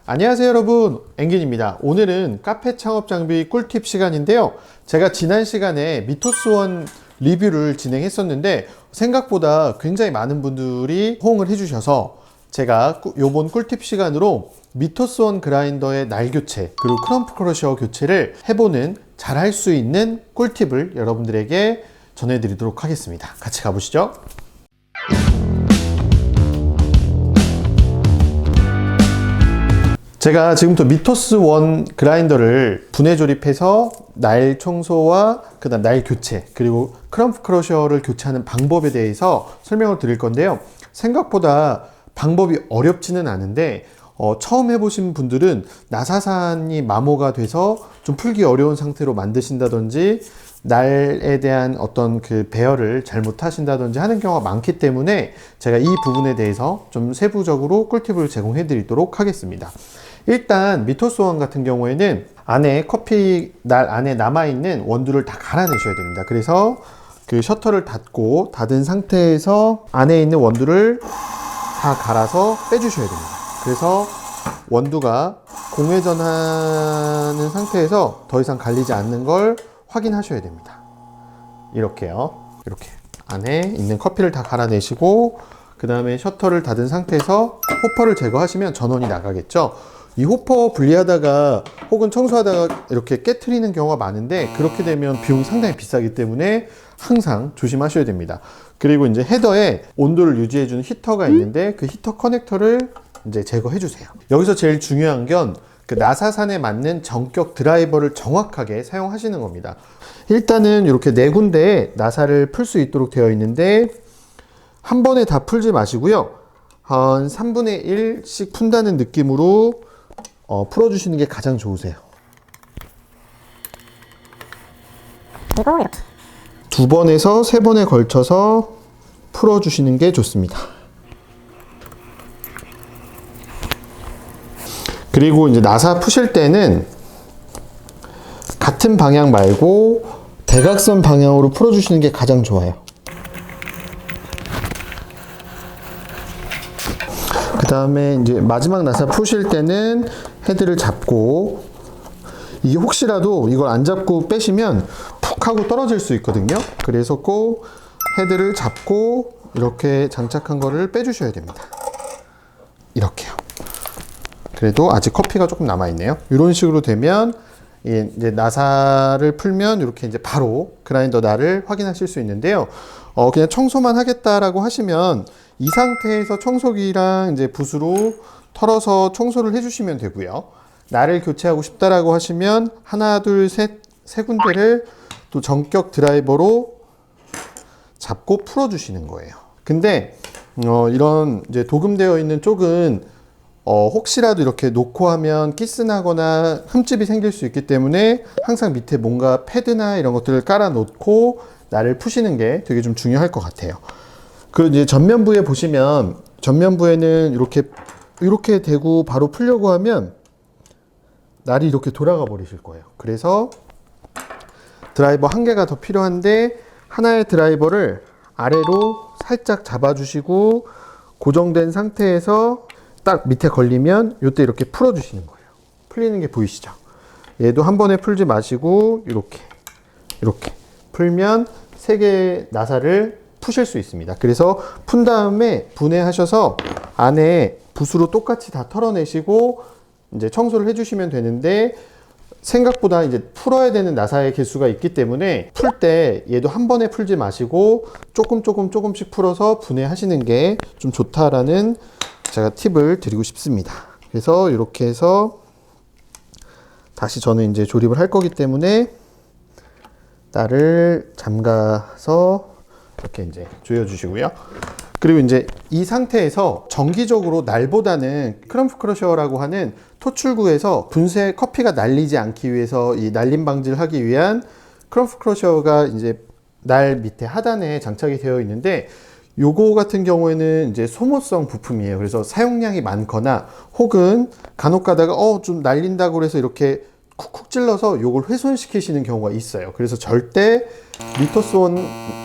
안녕하세요 여러분, 앵긴입니다. 오늘은 카페 창업 장비 꿀팁 시간인데요. 제가 지난 시간에 미토스원 리뷰를 진행했었는데 생각보다 굉장히 많은 분들이 호응을 해주셔서 제가 요번 꿀팁 시간으로 미토스원 그라인더의 날 교체 그리고 크럼프 크러셔 교체를 해보는 잘할 수 있는 꿀팁을 여러분들에게 전해드리도록 하겠습니다. 같이 가보시죠. 제가 지금부터 미토스원 그라인더를 분해 조립해서 날 청소와 그다음 날 교체 그리고 크럼프 크러셔를 교체하는 방법에 대해서 설명을 드릴 건데요. 생각보다 방법이 어렵지는 않은데 처음 해보신 분들은 나사산이 마모가 돼서 좀 풀기 어려운 상태로 만드신다든지 날에 대한 어떤 그 배열을 잘못하신다든지 하는 경우가 많기 때문에 제가 이 부분에 대해서 좀 세부적으로 꿀팁을 제공해 드리도록 하겠습니다. 일단 미토스원 같은 경우에는 안에 커피 날 안에 남아있는 원두를 다 갈아내셔야 됩니다. 그래서 그 셔터를 닫은 상태에서 안에 있는 원두를 다 갈아서 빼주셔야 됩니다. 그래서 원두가 공회전하는 상태에서 더 이상 갈리지 않는 걸 확인하셔야 됩니다. 이렇게요. 이렇게 안에 있는 커피를 다 갈아내시고 그 다음에 셔터를 닫은 상태에서 호퍼를 제거하시면 전원이 나가겠죠. 이 호퍼 분리하다가 혹은 청소하다가 이렇게 깨트리는 경우가 많은데 그렇게 되면 비용이 상당히 비싸기 때문에 항상 조심하셔야 됩니다. 그리고 이제 헤더에 온도를 유지해주는 히터가 있는데 그 히터 커넥터를 이제 제거해 주세요. 여기서 제일 중요한 건 그 나사산에 맞는 전격 드라이버를 정확하게 사용하시는 겁니다. 일단은 이렇게 네 군데에 나사를 풀 수 있도록 되어 있는데 한 번에 다 풀지 마시고요. 한 3분의 1씩 푼다는 느낌으로 풀어주시는 게 가장 좋으세요. 그리고 이렇게 두 번에서 세 번에 걸쳐서 풀어주시는 게 좋습니다. 그리고 이제 나사 푸실 때는 같은 방향 말고 대각선 방향으로 풀어주시는 게 가장 좋아요. 그 다음에 이제 마지막 나사 푸실 때는 헤드를 잡고 이게 혹시라도 이걸 안 잡고 빼시면 푹 하고 떨어질 수 있거든요. 그래서 꼭 헤드를 잡고 이렇게 장착한 거를 빼주셔야 됩니다. 이렇게요. 그래도 아직 커피가 조금 남아있네요. 이런 식으로 되면 이제 나사를 풀면 이렇게 이제 바로 그라인더 날을 확인하실 수 있는데요. 그냥 청소만 하겠다라고 하시면 이 상태에서 청소기랑 이제 붓으로 털어서 청소를 해주시면 되고요. 날을 교체하고 싶다라고 하시면 하나, 둘, 세 군데를 또 전격 드라이버로 잡고 풀어주시는 거예요. 근데 이런 이제 도금되어 있는 쪽은 혹시라도 이렇게 놓고 하면 키스나거나 흠집이 생길 수 있기 때문에 항상 밑에 뭔가 패드나 이런 것들을 깔아 놓고 날을 푸시는 게 되게 좀 중요할 것 같아요. 그리고 이제 전면부에 보시면 전면부에는 이렇게 대고 바로 풀려고 하면 날이 이렇게 돌아가 버리실 거예요. 그래서 드라이버 한 개가 더 필요한데 하나의 드라이버를 아래로 살짝 잡아주시고 고정된 상태에서 딱 밑에 걸리면 이때 이렇게 풀어주시는 거예요. 풀리는 게 보이시죠? 얘도 한 번에 풀지 마시고 이렇게 풀면 세 개의 나사를 푸실 수 있습니다. 그래서 푼 다음에 분해하셔서 안에 붓으로 똑같이 다 털어내시고 이제 청소를 해주시면 되는데 생각보다 이제 풀어야 되는 나사의 개수가 있기 때문에 풀 때 얘도 한 번에 풀지 마시고 조금씩 풀어서 분해하시는 게 좀 좋다라는 제가 팁을 드리고 싶습니다. 그래서 이렇게 해서 다시 저는 이제 조립을 할 거기 때문에 날을 잠가서 이렇게 이제 조여주시고요. 그리고 이제 이 상태에서 정기적으로 날보다는 크럼프 크러셔라고 하는 토출구에서 분쇄 커피가 날리지 않기 위해서 이 날림 방지를 하기 위한 크럼프 크러셔가 이제 날 밑에 하단에 장착이 되어 있는데 요거 같은 경우에는 이제 소모성 부품이에요. 그래서 사용량이 많거나 혹은 간혹 가다가 좀 날린다고 그래서 이렇게 쿡쿡 찔러서 요걸 훼손시키시는 경우가 있어요. 그래서 절대 미토스원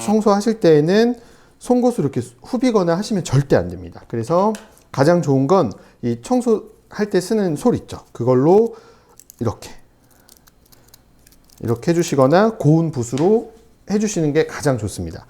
청소하실 때에는 송곳으로 이렇게 후비거나 하시면 절대 안 됩니다. 그래서 가장 좋은 건 이 청소 할 때 쓰는 솔 있죠. 그걸로 이렇게 해주시거나 고운 붓으로 해주시는 게 가장 좋습니다.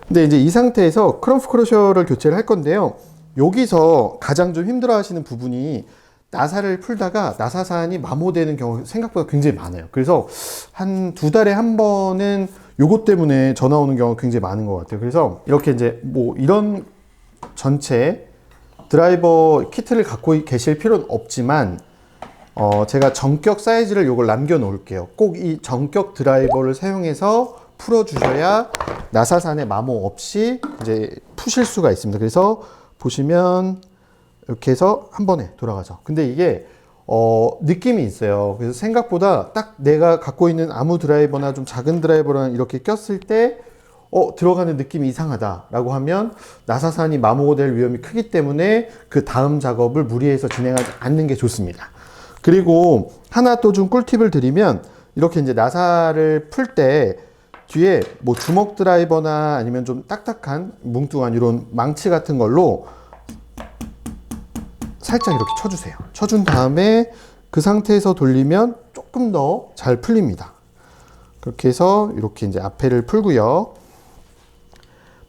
근데 이제 이 상태에서 크럼프 크러셔를 교체를 할 건데요. 여기서 가장 좀 힘들어 하시는 부분이 나사를 풀다가 나사산이 마모되는 경우가 생각보다 굉장히 많아요. 그래서 한 2달에 한 번은 요것 때문에 전화 오는 경우가 굉장히 많은 것 같아요. 그래서 이렇게 이제 뭐 이런 전체 드라이버 키트를 갖고 계실 필요는 없지만 제가 전격 사이즈를 요걸 남겨 놓을게요. 꼭 이 전격 드라이버를 사용해서 풀어 주셔야 나사산의 마모 없이 이제 푸실 수가 있습니다. 그래서 보시면 이렇게 해서 한 번에 돌아가죠. 근데 이게 느낌이 있어요. 그래서 생각보다 딱 내가 갖고 있는 아무 드라이버나 좀 작은 드라이버랑 이렇게 꼈을 때 들어가는 느낌이 이상하다라고 하면 나사산이 마모가 될 위험이 크기 때문에 그 다음 작업을 무리해서 진행하지 않는 게 좋습니다. 그리고 하나 또 좀 꿀팁을 드리면 이렇게 이제 나사를 풀 때 뒤에 뭐 주먹 드라이버나 아니면 좀 딱딱한 뭉뚱한 이런 망치 같은 걸로 살짝 이렇게 쳐주세요. 쳐준 다음에 그 상태에서 돌리면 조금 더 잘 풀립니다. 그렇게 해서 이렇게 이제 앞에를 풀고요.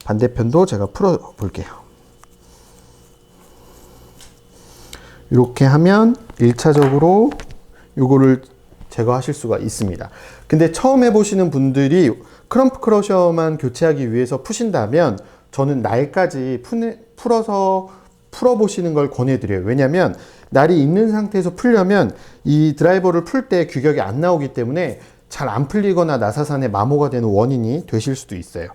반대편도 제가 풀어 볼게요. 이렇게 하면 1차적으로 요거를 제거하실 수가 있습니다. 근데 처음 해보시는 분들이 크럼프 크러셔만 교체하기 위해서 푸신다면 저는 날까지 풀어보시는 걸 권해드려요. 왜냐면 날이 있는 상태에서 풀려면 이 드라이버를 풀 때 규격이 안 나오기 때문에 잘 안 풀리거나 나사산의 마모가 되는 원인이 되실 수도 있어요.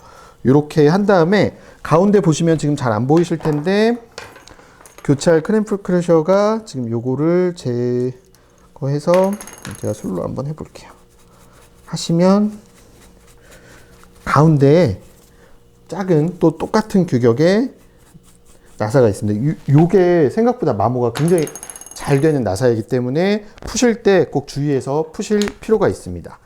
이렇게 한 다음에 가운데 보시면 지금 잘 안 보이실 텐데 교체할 크럼프 크러셔가 지금 요거를 제거해서 제가 솔로 한번 해볼게요. 하시면 가운데에 작은 또 똑같은 규격의 나사가 있습니다. 요게 생각보다 마모가 굉장히 잘 되는 나사이기 때문에 푸실 때 꼭 주의해서 푸실 필요가 있습니다.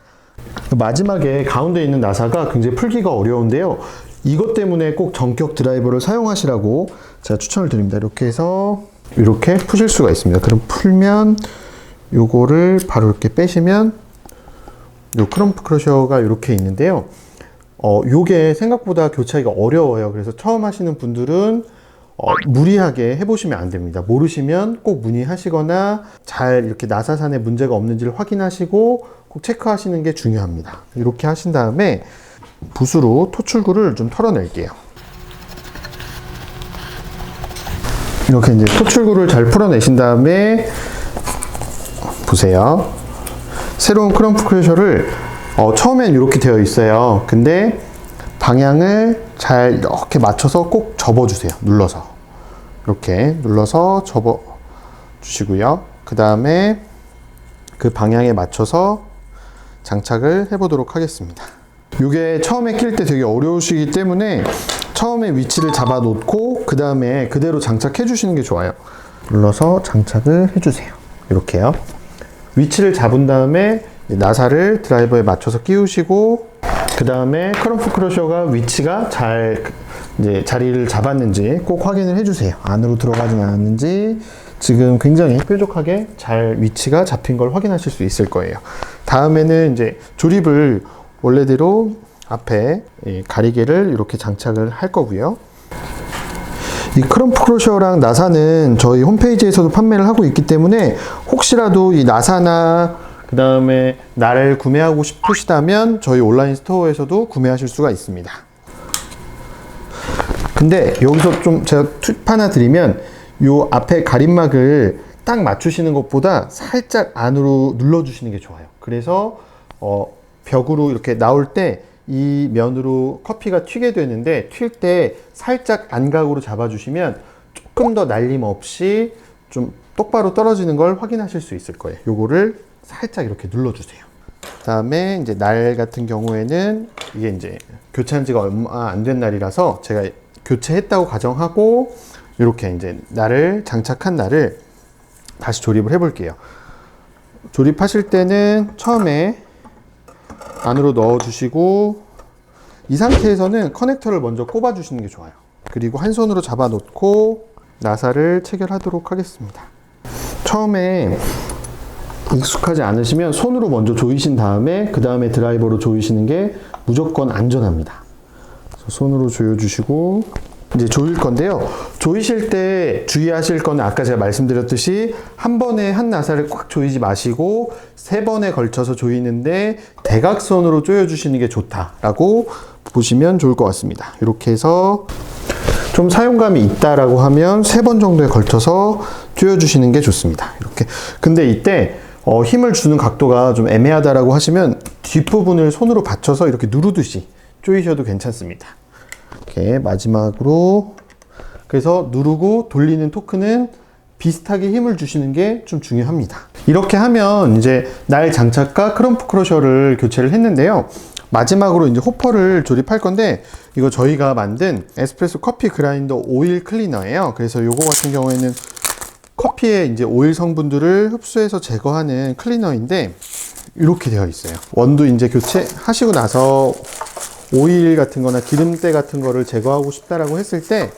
마지막에 가운데 있는 나사가 굉장히 풀기가 어려운데요. 이것 때문에 꼭 전격 드라이버를 사용하시라고 제가 추천을 드립니다. 이렇게 해서 이렇게 푸실 수가 있습니다. 그럼 풀면 요거를 바로 이렇게 빼시면 요 크럼프 크러셔가 이렇게 있는데요. 요게 생각보다 교체하기가 어려워요. 그래서 처음 하시는 분들은 무리하게 해보시면 안 됩니다. 모르시면 꼭 문의하시거나 잘 이렇게 나사산에 문제가 없는지를 확인하시고 꼭 체크하시는 게 중요합니다. 이렇게 하신 다음에 붓으로 토출구를 좀 털어낼게요. 이렇게 이제 토출구를 잘 풀어내신 다음에 보세요. 새로운 크럼프 크러셔를 처음엔 이렇게 되어 있어요. 근데 방향을 잘 이렇게 맞춰서 꼭 접어주세요. 눌러서 이렇게 눌러서 접어 주시고요. 그 다음에 그 방향에 맞춰서 장착을 해보도록 하겠습니다. 이게 처음에 낄 때 되게 어려우시기 때문에 처음에 위치를 잡아 놓고 그 다음에 그대로 장착해 주시는 게 좋아요. 눌러서 장착을 해주세요. 이렇게요. 위치를 잡은 다음에 나사를 드라이버에 맞춰서 끼우시고 그 다음에 크럼프 크러셔가 위치가 잘 이제 자리를 잡았는지 꼭 확인을 해주세요. 안으로 들어가진 않았는지 지금 굉장히 뾰족하게 잘 위치가 잡힌 걸 확인하실 수 있을 거예요. 다음에는 이제 조립을 원래대로 앞에 가리개를 이렇게 장착을 할 거고요. 이 크럼프 크러셔랑 나사는 저희 홈페이지에서도 판매를 하고 있기 때문에 혹시라도 이 나사나 그 다음에 날을 구매하고 싶으시다면 저희 온라인 스토어에서도 구매하실 수가 있습니다. 근데 여기서 좀 제가 팁 하나 드리면 요 앞에 가림막을 딱 맞추시는 것보다 살짝 안으로 눌러주시는 게 좋아요. 그래서 벽으로 이렇게 나올 때 이 면으로 커피가 튀게 되는데 튈 때 살짝 안각으로 잡아주시면 조금 더 날림 없이 좀 똑바로 떨어지는 걸 확인하실 수 있을 거예요. 요거를 살짝 이렇게 눌러주세요. 그 다음에 이제 날 같은 경우에는 이게 이제 교체한 지가 얼마 안 된 날이라서 제가 교체했다고 가정하고 이렇게 이제 날을 장착한 날을 다시 조립을 해 볼게요. 조립하실 때는 처음에 안으로 넣어 주시고 이 상태에서는 커넥터를 먼저 꼽아 주시는 게 좋아요. 그리고 한 손으로 잡아 놓고 나사를 체결하도록 하겠습니다. 처음에 익숙하지 않으시면 손으로 먼저 조이신 다음에 그 다음에 드라이버로 조이시는 게 무조건 안전합니다. 손으로 조여주시고 이제 조일 건데요. 조이실 때 주의하실 거는 아까 제가 말씀드렸듯이 한 번에 한 나사를 꽉 조이지 마시고 3번에 걸쳐서 조이는데 대각선으로 조여주시는 게 좋다라고 보시면 좋을 것 같습니다. 이렇게 해서 좀 사용감이 있다라고 하면 3번 정도에 걸쳐서 조여주시는 게 좋습니다. 이렇게. 근데 이때 힘을 주는 각도가 좀 애매하다라고 하시면 뒷부분을 손으로 받쳐서 이렇게 누르듯이 조이셔도 괜찮습니다. 이렇게 마지막으로 그래서 누르고 돌리는 토크는 비슷하게 힘을 주시는 게 좀 중요합니다. 이렇게 하면 이제 날 장착과 크럼프 크러셔를 교체를 했는데요. 마지막으로 이제 호퍼를 조립할 건데 이거 저희가 만든 에스프레소 커피 그라인더 오일 클리너예요. 그래서 요거 같은 경우에는 커피의 이제 오일 성분들을 흡수해서 제거하는 클리너인데 이렇게 되어 있어요. 원두 이제 교체하시고 나서 오일 같은 거나 기름때 같은 거를 제거하고 싶다라고 했을 때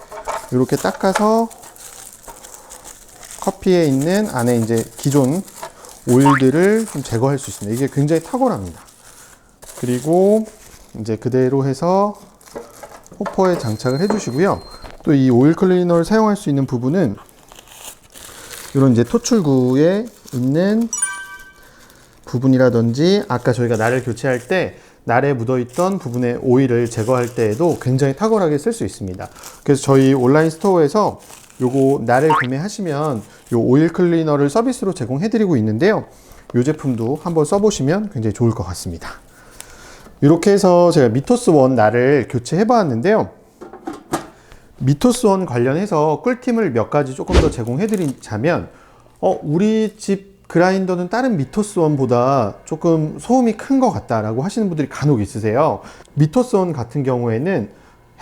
이렇게 닦아서 커피에 있는 안에 이제 기존 오일들을 좀 제거할 수 있습니다. 이게 굉장히 탁월합니다. 그리고 이제 그대로 해서 호퍼에 장착을 해주시고요. 또 이 오일 클리너를 사용할 수 있는 부분은 이런 이제 토출구에 있는 부분이라든지 아까 저희가 날을 교체할 때 날에 묻어있던 부분의 오일을 제거할 때에도 굉장히 탁월하게 쓸 수 있습니다. 그래서 저희 온라인 스토어에서 요거 날을 구매하시면 요 오일 클리너를 서비스로 제공해드리고 있는데요. 이 제품도 한번 써보시면 굉장히 좋을 것 같습니다. 이렇게 해서 제가 미토스1 날을 교체해 봤는데요. 미토스1 관련해서 꿀팁을 몇 가지 조금 더 제공해 드리자면 우리 집 그라인더는 다른 미토스1보다 조금 소음이 큰 것 같다라고 하시는 분들이 간혹 있으세요. 미토스1 같은 경우에는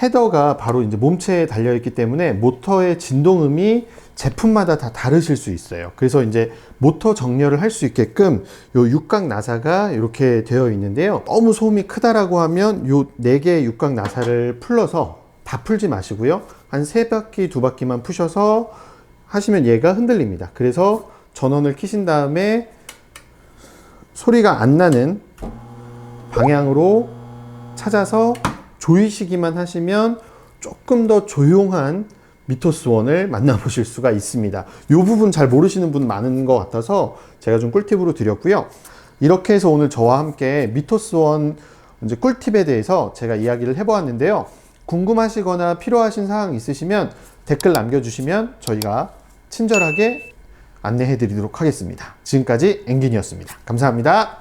헤더가 바로 이제 몸체에 달려 있기 때문에 모터의 진동음이 제품마다 다 다르실 수 있어요. 그래서 이제 모터 정렬을 할 수 있게끔 요 육각 나사가 이렇게 되어 있는데요. 너무 소음이 크다라고 하면 요 4개의 육각 나사를 풀러서 다 풀지 마시고요. 한 3바퀴, 2바퀴만 푸셔서 하시면 얘가 흔들립니다. 그래서 전원을 켜신 다음에 소리가 안 나는 방향으로 찾아서 조이시기만 하시면 조금 더 조용한 미토스1을 만나보실 수가 있습니다. 이 부분 잘 모르시는 분 많은 것 같아서 제가 좀 꿀팁으로 드렸고요. 이렇게 해서 오늘 저와 함께 미토스1 이제 꿀팁에 대해서 제가 이야기를 해보았는데요. 궁금하시거나 필요하신 사항 있으시면 댓글 남겨주시면 저희가 친절하게 안내해 드리도록 하겠습니다. 지금까지 앵긴이었습니다. 감사합니다.